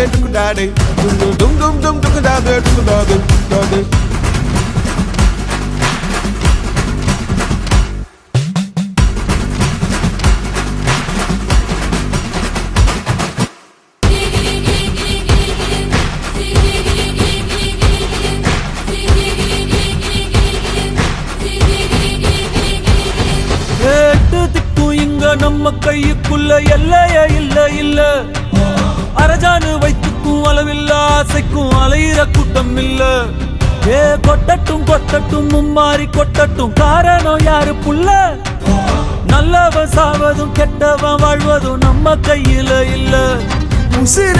டுக்குடாடே டும் டும் டும் டுக்குடாடே டுக்குடாடே டுக்குடாடே நம்ம கையுக்குள்ள எல்லைய இல்ல இல்ல அரஜானு வைத்துக்கும் அளவில்ல ஆசைக்கும் அலையிற கூட்டம் இல்ல ஏ கொட்டட்டும் கொட்டட்டும் மும்மாறி கொட்டட்டும் காரணம் யாரு புள்ள நல்லவன் சாவதும் கெட்டவன் வாழ்வதும் நம்ம கையில இல்ல உசிர